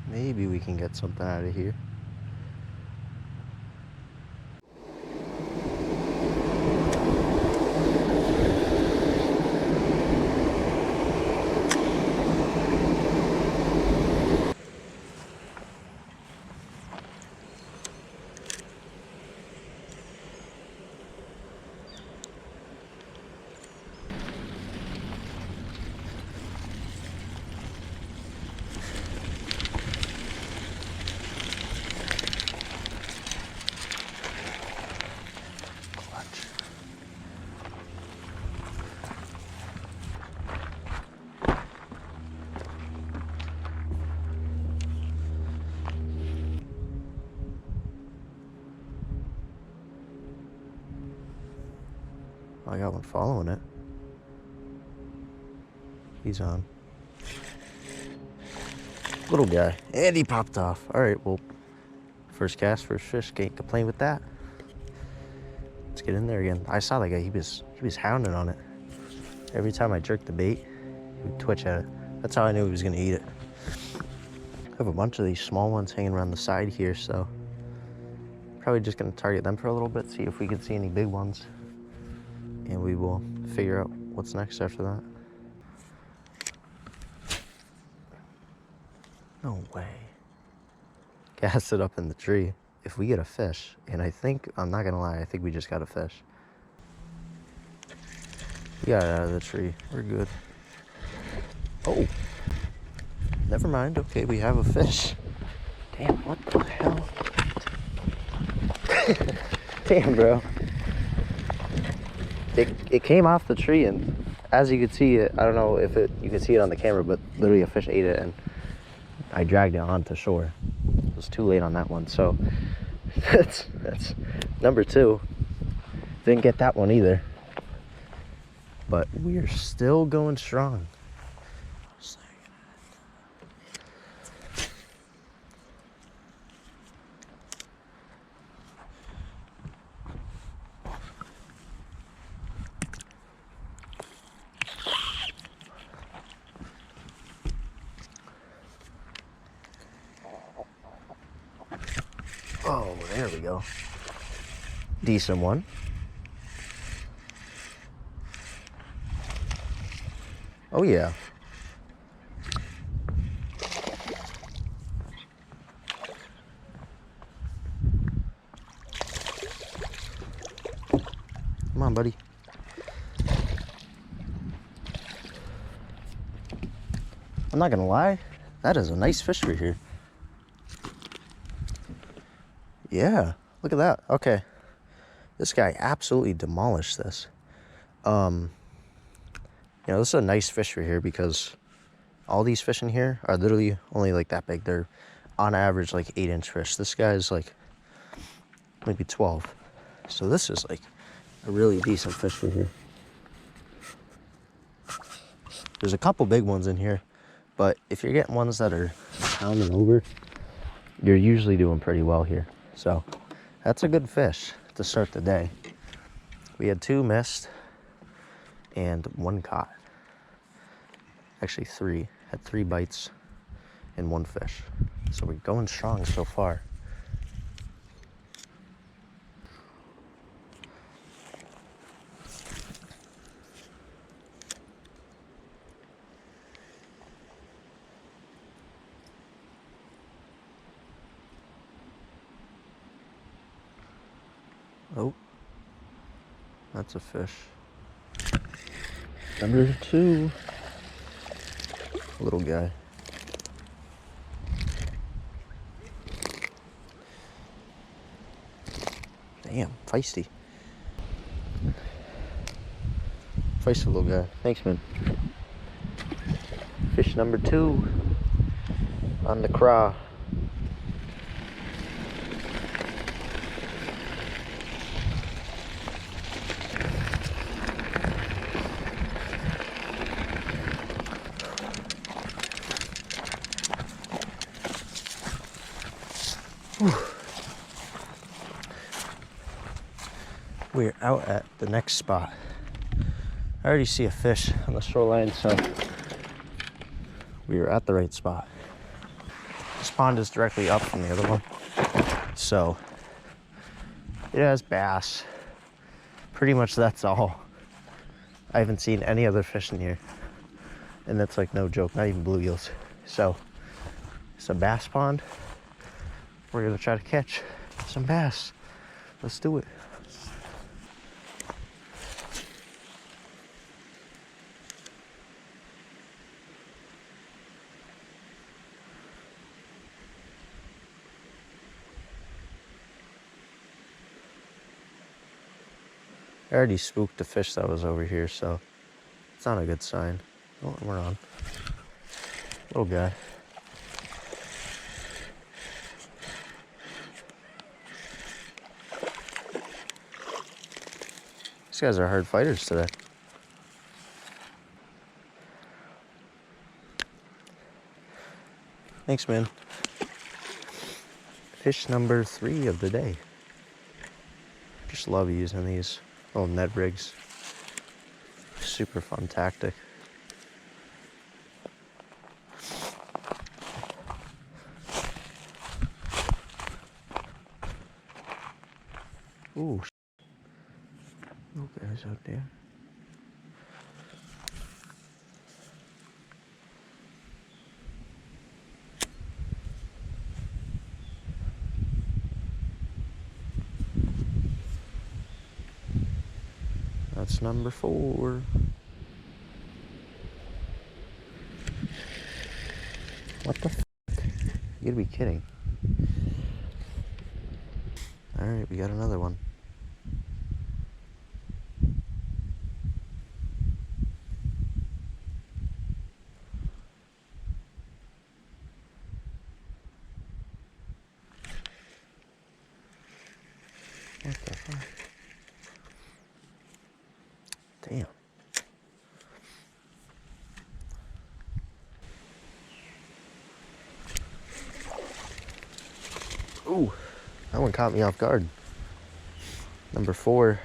Maybe we can get something out of here. I got one following it. He's on. Little guy. And he popped off. Alright, well, first cast, first fish. Can't complain with that. Let's get in there again. I saw that guy. He was hounding on it. Every time I jerked the bait, he would twitch at it. That's how I knew he was going to eat it. I have a bunch of these small ones hanging around the side here, so probably just going to target them for a little bit, see if we can see any big ones. And we will figure out what's next after that. No way. Cast it up in the tree. If we get a fish, and I'm not gonna lie, I think we just got a fish. We got it out of the tree. We're good. Oh. Never mind. Okay, we have a fish. Damn, what the hell? Damn, bro. It came off the tree, and as you could see it, I don't know if you can see it on the camera, but literally a fish ate it, and I dragged it onto shore. It was too late on that one, so that's number 2. Didn't get that one either, but we are still going strong. Oh, there we go. Decent one. Oh, yeah. Come on, buddy. I'm not gonna lie, that is a nice fish right here. Yeah, look at that. Okay. This guy absolutely demolished this. You know, this is a nice fish right here because all these fish in here are literally only like that big. They're on average like 8-inch fish. This guy's like maybe 12. So this is like a really decent fish right here. There's a couple big ones in here, but if you're getting ones that are pounding over, you're usually doing pretty well here. So that's a good fish to start the day. We had 2 missed and 1 caught. Actually 3. Had 3 bites and 1 fish. So we're going strong so far. Oh, that's a fish. Number 2. Little guy. Damn, feisty. Feisty little guy. Thanks, man. Fish number 2 on the craw. We're out at the next spot. I already see a fish on the shoreline, so we were at the right spot. This pond is directly up from the other one. So it has bass. Pretty much that's all. I haven't seen any other fish in here. And that's like no joke, not even bluegills. So it's a bass pond. We're gonna try to catch some bass. Let's do it. I already spooked the fish that was over here, so it's not a good sign. Oh, we're on. Little guy. These guys are hard fighters today. Thanks, man. Fish number 3 of the day. Just love using these little Ned rigs. Super fun tactic. Ooh. Oh, guys out there. That's number 4. What the f***? You gotta be kidding. Alright, we got another one. What the fuck? Damn. Ooh, that one caught me off guard. Number 4.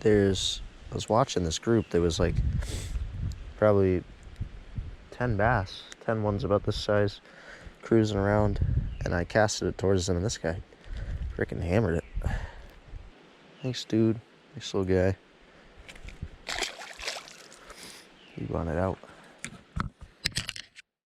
I was watching this group. There was like probably 10 bass, 10 ones about this size, cruising around, and I casted it towards them, and this guy freaking hammered it. Thanks, dude. Nice little guy. He wanted out.